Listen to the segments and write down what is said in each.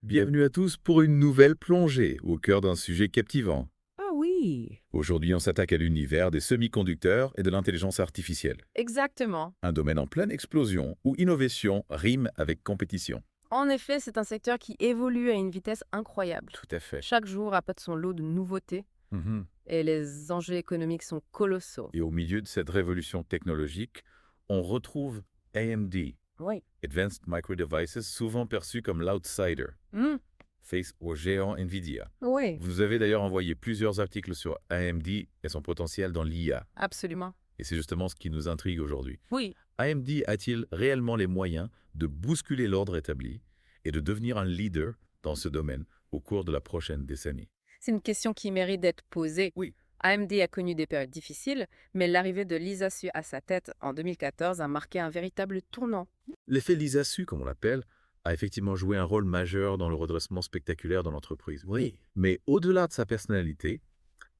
Bienvenue à tous pour une nouvelle plongée au cœur d'un sujet captivant. Ah oui, Aujourd'hui, on s'attaque à l'univers des semi-conducteurs et de l'intelligence artificielle. exactement. Un domaine en pleine explosion où innovation rime avec compétition. En effet, c'est un secteur qui évolue à une vitesse incroyable. Tout à fait. Chaque jour apporte son lot de nouveautés Mhm. et les enjeux économiques sont colossaux. Et au milieu de cette révolution technologique, on retrouve AMD, Oui. Advanced Micro Devices, souvent perçu comme l'outsider, Hmm, face au géant Nvidia. oui, Vous nous avez d'ailleurs envoyé plusieurs articles sur AMD et son potentiel dans l'IA. absolument. Et c'est justement ce qui nous intrigue aujourd'hui. Oui, AMD a-t-il réellement les moyens de bousculer l'ordre établi et de devenir un leader dans ce domaine au cours de la prochaine décennie? c'est une question qui mérite d'être posée. Oui. AMD a connu des périodes difficiles, mais l'arrivée de Lisa Su à sa tête en 2014 a marqué un véritable tournant. L'effet Lisa-Su, comme on l'appelle, a effectivement joué un rôle majeur dans le redressement spectaculaire de l'entreprise. Oui. Mais au-delà de sa personnalité,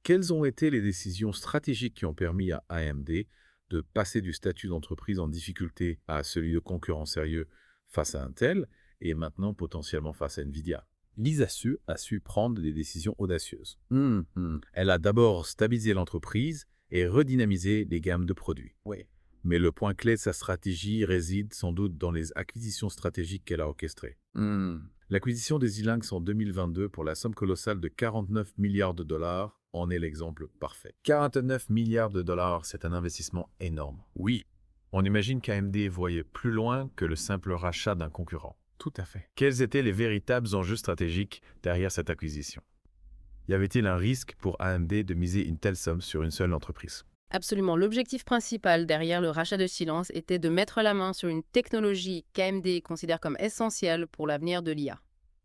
quelles ont été les décisions stratégiques qui ont permis à AMD de passer du statut d'entreprise en difficulté à celui de concurrent sérieux face à Intel et maintenant potentiellement face à Nvidia? Lisa Su a su prendre des décisions audacieuses. Elle a d'abord stabilisé l'entreprise et redynamisé les gammes de produits. Oui. Mais le point clé de sa stratégie réside sans doute dans les acquisitions stratégiques qu'elle a orchestrées. L'acquisition des Xilinx en 2022 pour la somme colossale de 49 milliards de dollars en est l'exemple parfait. 49 milliards de dollars, c'est un investissement énorme. Oui, on imagine qu'AMD voyait plus loin que le simple rachat d'un concurrent. Tout à fait. Quels étaient les véritables enjeux stratégiques derrière cette acquisition? Y avait-il un risque pour AMD de miser une telle somme sur une seule entreprise? Absolument. L'objectif principal derrière le rachat de Silence était de mettre la main sur une technologie qu'AMD considère comme essentielle pour l'avenir de l'IA,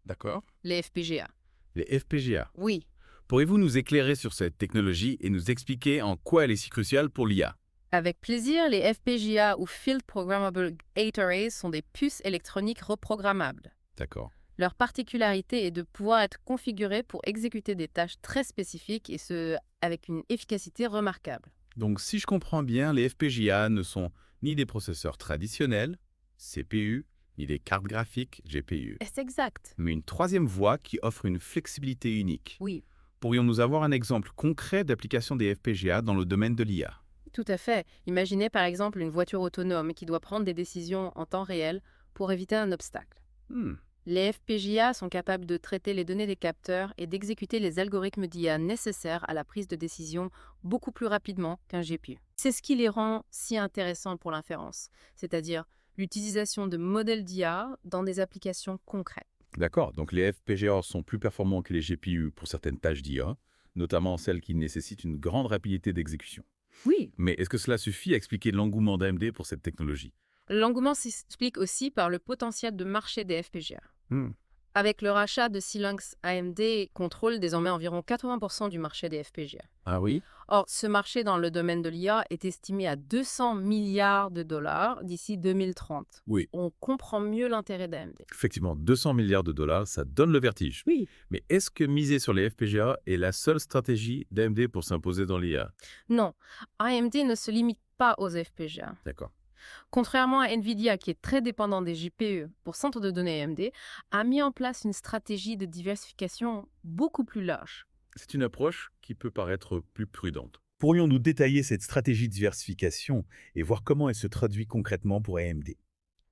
D'accord. les FPGA. Les FPGA. Oui, Pourriez-vous nous éclairer sur cette technologie et nous expliquer en quoi elle est si cruciale pour l'IA? avec plaisir, les FPGA ou Field Programmable Gate Arrays sont des puces électroniques reprogrammables. D'accord. Leur particularité est de pouvoir être configurées pour exécuter des tâches très spécifiques et ce, avec une efficacité remarquable. Donc, si je comprends bien, les FPGA ne sont ni des processeurs traditionnels, CPU, ni des cartes graphiques, GPU, Est-ce exact? mais une troisième voie qui offre une flexibilité unique. Oui, Pourrions-nous avoir un exemple concret d'application des FPGA dans le domaine de l'IA? tout à fait. Imaginez par exemple une voiture autonome qui doit prendre des décisions en temps réel pour éviter un obstacle. Hmm, Les FPGA sont capables de traiter les données des capteurs et d'exécuter les algorithmes d'IA nécessaires à la prise de décision beaucoup plus rapidement qu'un GPU. C'est ce qui les rend si intéressants pour l'inférence, c'est-à-dire l'utilisation de modèles d'IA dans des applications concrètes. D'accord, donc les FPGA sont plus performants que les GPU pour certaines tâches d'IA, notamment celles qui nécessitent une grande rapidité d'exécution. Oui. Mais est-ce que cela suffit à expliquer l'engouement d'AMD pour cette technologie? L'engouement s'explique aussi par le potentiel de marché des FPGA. Avec le rachat de Xilinx, AMD contrôle désormais environ 80% du marché des FPGA. Ah oui? Or, ce marché dans le domaine de l'IA est estimé à 200 milliards de dollars d'ici 2030. Oui. On comprend mieux l'intérêt d'AMD. Effectivement, 200 milliards de dollars, ça donne le vertige. Oui. Mais est-ce que miser sur les FPGA est la seule stratégie d'AMD pour s'imposer dans l'IA? Non, AMD ne se limite pas aux FPGA. D'accord. Contrairement à Nvidia, qui est très dépendant des GPU pour centre de données AMD, a mis en place une stratégie de diversification beaucoup plus large. C'est une approche qui peut paraître plus prudente. Pourrions-nous détailler cette stratégie de diversification et voir comment elle se traduit concrètement pour AMD?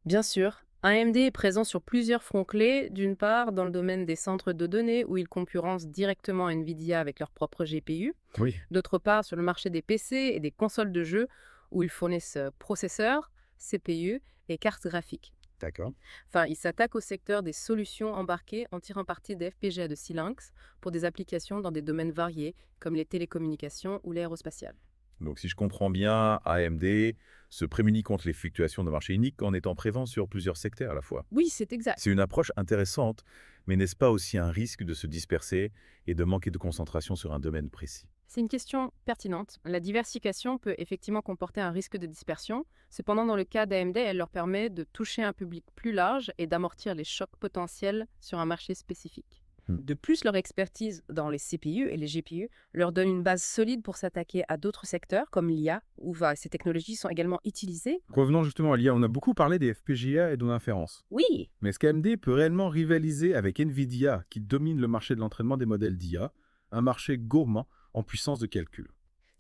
Bien sûr, AMD est présent sur plusieurs fronts clés, d'une part dans le domaine des centres de données où ils concurrencent directement Nvidia avec leur propre GPU, Oui. d'autre part sur le marché des PC et des consoles de jeux où ils fournissent processeurs, CPU et cartes graphiques. D'accord. Enfin, ils s'attaquent au secteur des solutions embarquées en tirant parti des FPGA de Xilinx pour des applications dans des domaines variés comme les télécommunications ou l'aérospatiale. Donc si je comprends bien, AMD se prémunit contre les fluctuations de marché unique en étant présent sur plusieurs secteurs à la fois. Oui, c'est exact. C'est une approche intéressante, mais n'est-ce pas aussi un risque de se disperser et de manquer de concentration sur un domaine précis? C'est une question pertinente. La diversification peut effectivement comporter un risque de dispersion. Cependant, dans le cas d'AMD, elle leur permet de toucher un public plus large et d'amortir les chocs potentiels sur un marché spécifique. Hmm. De plus, leur expertise dans les CPU et les GPU leur donne une base solide pour s'attaquer à d'autres secteurs comme l'IA, où ces technologies sont également utilisées. Revenons justement à l'IA, on a beaucoup parlé des FPGA et de l'inférence. Oui, Mais est-ce qu'AMD peut réellement rivaliser avec NVIDIA qui domine le marché de l'entraînement des modèles d'IA, un marché gourmand en puissance de calcul?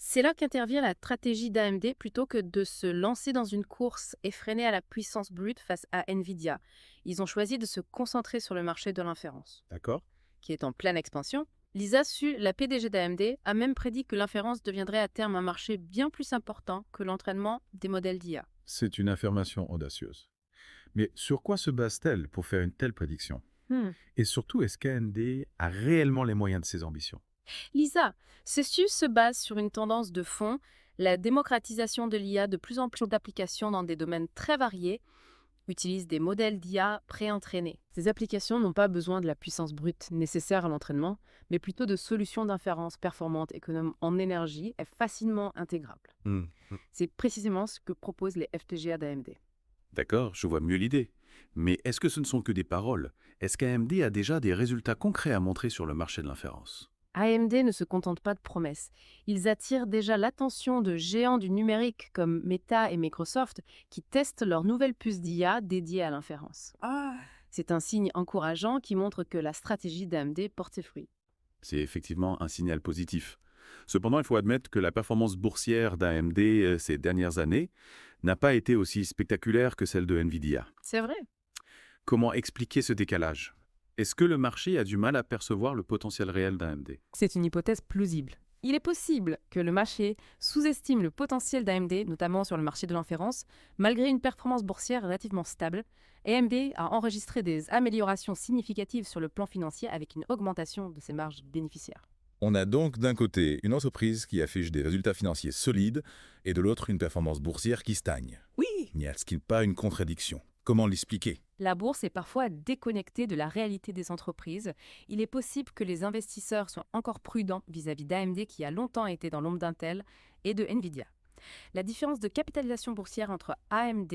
c'est là qu'intervient la stratégie d'AMD plutôt que de se lancer dans une course effrénée à la puissance brute face à Nvidia. Ils ont choisi de se concentrer sur le marché de l'inférence, D'accord? qui est en pleine expansion. Lisa Su, la PDG d'AMD, a même prédit que l'inférence deviendrait à terme un marché bien plus important que l'entraînement des modèles d'IA. C'est une affirmation audacieuse. Mais sur quoi se base-t-elle pour faire une telle prédiction? Et surtout, est-ce qu'AMD a réellement les moyens de ses ambitions? Lisa, CESU se base sur une tendance de fond, la démocratisation de l'IA, de plus en plus d'applications dans des domaines très variés utilisent des modèles d'IA pré-entraînés. Ces applications n'ont pas besoin de la puissance brute nécessaire à l'entraînement, mais plutôt de solutions d'inférence performantes, économes en énergie et facilement intégrables. Hmm. C'est précisément ce que proposent les FPGA d'AMD. D'accord, je vois mieux l'idée. Mais est-ce que ce ne sont que des paroles? Est-ce qu'AMD a déjà des résultats concrets à montrer sur le marché de l'inférence? AMD ne se contente pas de promesses. Ils attirent déjà l'attention de géants du numérique comme Meta et Microsoft qui testent leurs nouvelles puces d'IA dédiées à l'inférence. C'est un signe encourageant qui montre que la stratégie d'AMD porte ses fruits. C'est effectivement un signal positif. Cependant, il faut admettre que la performance boursière d'AMD ces dernières années n'a pas été aussi spectaculaire que celle de Nvidia. C'est vrai. Comment expliquer ce décalage? Est-ce que le marché a du mal à percevoir le potentiel réel d'AMD? C'est une hypothèse plausible. Il est possible que le marché sous-estime le potentiel d'AMD, notamment sur le marché de l'inférence, malgré une performance boursière relativement stable. AMD a enregistré des améliorations significatives sur le plan financier avec une augmentation de ses marges bénéficiaires. On a donc d'un côté une entreprise qui affiche des résultats financiers solides et de l'autre une performance boursière qui stagne. Oui. N'y a-t-il pas une contradiction? Comment l'expliquer? La bourse est parfois déconnectée de la réalité des entreprises. Il est possible que les investisseurs soient encore prudents vis-à-vis d'AMD qui a longtemps été dans l'ombre d'Intel et de Nvidia. La différence de capitalisation boursière entre AMD,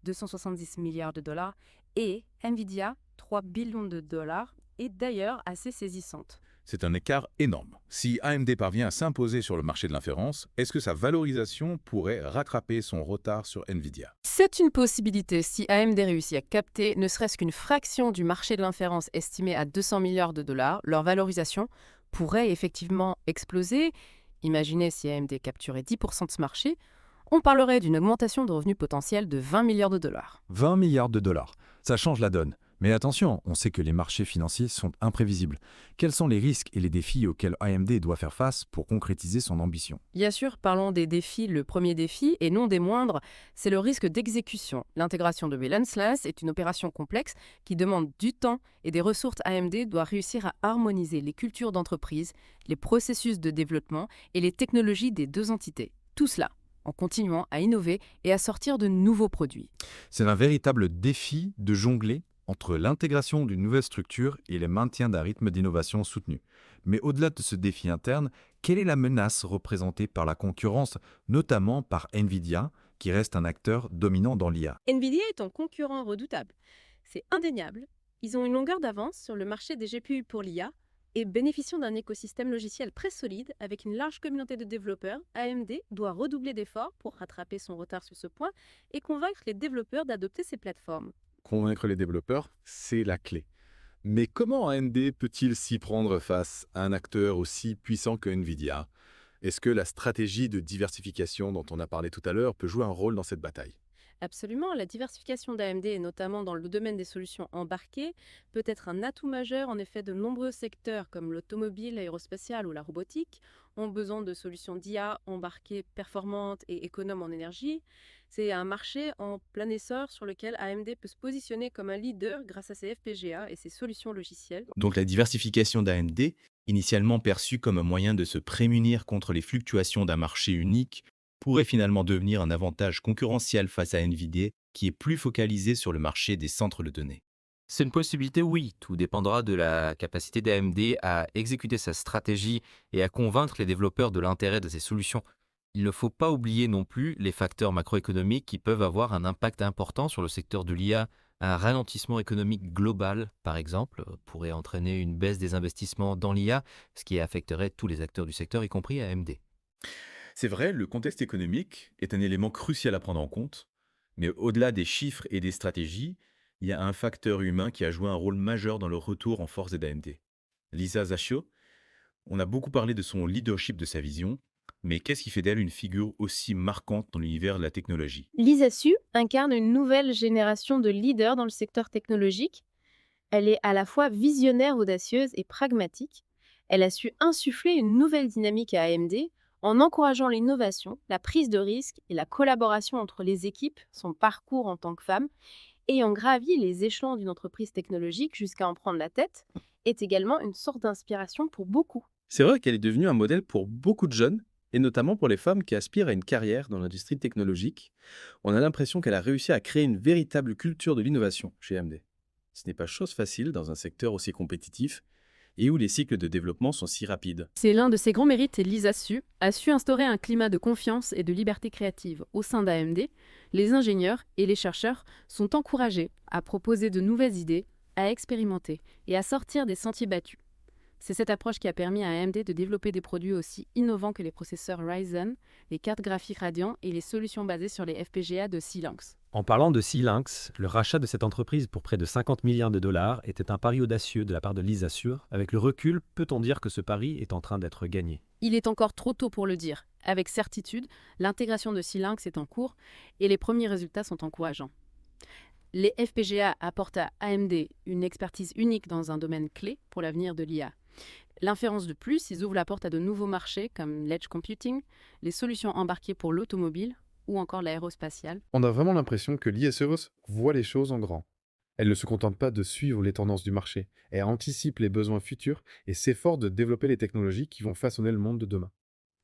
270 milliards de dollars, et Nvidia, 3 billions de dollars, est d'ailleurs assez saisissante. C'est un écart énorme. Si AMD parvient à s'imposer sur le marché de l'inférence, est-ce que sa valorisation pourrait rattraper son retard sur Nvidia? C'est une possibilité si AMD réussit à capter ne serait-ce qu'une fraction du marché de l'inférence estimé à 200 milliards de dollars, leur valorisation pourrait effectivement exploser. Imaginez si AMD capturait 10% de ce marché, on parlerait d'une augmentation de revenus potentiels de 20 milliards de dollars. 20 milliards de dollars, ça change la donne. Mais attention, on sait que les marchés financiers sont imprévisibles. Quels sont les risques et les défis auxquels AMD doit faire face pour concrétiser son ambition? Bien sûr, parlons des défis. Le premier défi, et non des moindres, c'est le risque d'exécution. L'intégration de Belensless est une opération complexe qui demande du temps et des ressources. AMD doit réussir à harmoniser les cultures d'entreprise, les processus de développement et les technologies des deux entités. Tout cela en continuant à innover et à sortir de nouveaux produits. C'est un véritable défi de jongler entre l'intégration d'une nouvelle structure et le maintien d'un rythme d'innovation soutenu. Mais au-delà de ce défi interne, quelle est la menace représentée par la concurrence, notamment par Nvidia, qui reste un acteur dominant dans l'IA? Nvidia est un concurrent redoutable. C'est indéniable. Ils ont une longueur d'avance sur le marché des GPU pour l'IA et bénéficiant d'un écosystème logiciel très solide avec une large communauté de développeurs, AMD doit redoubler d'efforts pour rattraper son retard sur ce point et convaincre les développeurs d'adopter ces plateformes. Convaincre les développeurs, c'est la clé. Mais comment AMD peut-il s'y prendre face à un acteur aussi puissant que Nvidia? Est-ce que la stratégie de diversification dont on a parlé tout à l'heure peut jouer un rôle dans cette bataille? Absolument, la diversification d'AMD, et notamment dans le domaine des solutions embarquées, peut être un atout majeur. En effet, de nombreux secteurs comme l'automobile, l'aérospatiale ou la robotique ont besoin de solutions d'IA embarquées performantes et économes en énergie. C'est un marché en plein essor sur lequel AMD peut se positionner comme un leader grâce à ses FPGA et ses solutions logicielles. Donc la diversification d'AMD, initialement perçue comme un moyen de se prémunir contre les fluctuations d'un marché unique, pourrait finalement devenir un avantage concurrentiel face à Nvidia, qui est plus focalisé sur le marché des centres de données. C'est une possibilité, oui. Tout dépendra de la capacité d'AMD à exécuter sa stratégie et à convaincre les développeurs de l'intérêt de ces solutions. Il ne faut pas oublier non plus les facteurs macroéconomiques qui peuvent avoir un impact important sur le secteur de l'IA, Un ralentissement économique global, par exemple, pourrait entraîner une baisse des investissements dans l'IA, ce qui affecterait tous les acteurs du secteur, y compris AMD. C'est vrai, le contexte économique est un élément crucial à prendre en compte, mais au-delà des chiffres et des stratégies, il y a un facteur humain qui a joué un rôle majeur dans le retour en force d'AMD. Lisa Zacchio, on a beaucoup parlé de son leadership, de sa vision, mais qu'est-ce qui fait d'elle une figure aussi marquante dans l'univers de la technologie? Lisa Su incarne une nouvelle génération de leaders dans le secteur technologique. Elle est à la fois visionnaire, audacieuse et pragmatique. Elle a su insuffler une nouvelle dynamique à AMD en encourageant l'innovation, la prise de risque et la collaboration entre les équipes. Son parcours en tant que femme, ayant gravi les échelons d'une entreprise technologique jusqu'à en prendre la tête, est également une sorte d'inspiration pour beaucoup. C'est vrai qu'elle est devenue un modèle pour beaucoup de jeunes, et notamment pour les femmes qui aspirent à une carrière dans l'industrie technologique. On a l'impression qu'elle a réussi à créer une véritable culture de l'innovation chez AMD. Ce n'est pas chose facile dans un secteur aussi compétitif et où les cycles de développement sont si rapides. C'est l'un de ses grands mérites et Lisa Su a su instaurer un climat de confiance et de liberté créative au sein d'AMD. Les ingénieurs et les chercheurs sont encouragés à proposer de nouvelles idées, à expérimenter et à sortir des sentiers battus. C'est cette approche qui a permis à AMD de développer des produits aussi innovants que les processeurs Ryzen, les cartes graphiques Radeon et les solutions basées sur les FPGA de Xilinx. En parlant de Xilinx, le rachat de cette entreprise pour près de 50 milliards de dollars était un pari audacieux de la part de Lisa Su. Avec le recul, peut-on dire que ce pari est en train d'être gagné? Il est encore trop tôt pour le dire. Avec certitude, l'intégration de Xilinx est en cours et les premiers résultats sont encourageants. Les FPGA apportent à AMD une expertise unique dans un domaine clé pour l'avenir de l'IA. L'inférence de plus, ils ouvrent la porte à de nouveaux marchés comme l'edge computing, les solutions embarquées pour l'automobile ou encore l'aérospatiale. On a vraiment l'impression que l'ISEOS voit les choses en grand. Elle ne se contente pas de suivre les tendances du marché, elle anticipe les besoins futurs et s'efforce de développer les technologies qui vont façonner le monde de demain.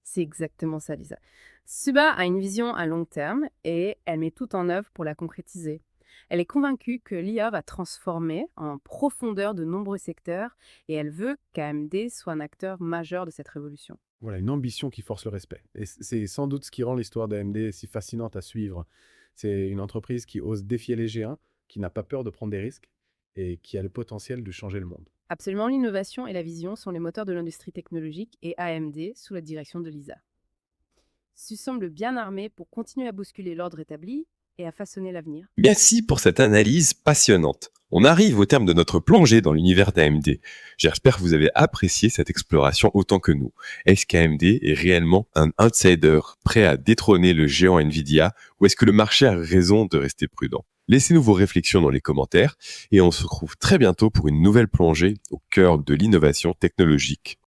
C'est exactement ça, Lisa. Suba a une vision à long terme et elle met tout en œuvre pour la concrétiser. Elle est convaincue que l'IA va transformer en profondeur de nombreux secteurs et elle veut qu'AMD soit un acteur majeur de cette révolution. Voilà, une ambition qui force le respect. Et c'est sans doute ce qui rend l'histoire d'AMD si fascinante à suivre. C'est une entreprise qui ose défier les géants, qui n'a pas peur de prendre des risques et qui a le potentiel de changer le monde. Absolument, l'innovation et la vision sont les moteurs de l'industrie technologique et AMD, sous la direction de Lisa, Su semble bien armée pour continuer à bousculer l'ordre établi et à façonner l'avenir. Merci pour cette analyse passionnante. On arrive au terme de notre plongée dans l'univers d'AMD. J'espère que vous avez apprécié cette exploration autant que nous. Est-ce qu'AMD est réellement un outsider prêt à détrôner le géant Nvidia ou est-ce que le marché a raison de rester prudent? Laissez-nous vos réflexions dans les commentaires et on se retrouve très bientôt pour une nouvelle plongée au cœur de l'innovation technologique.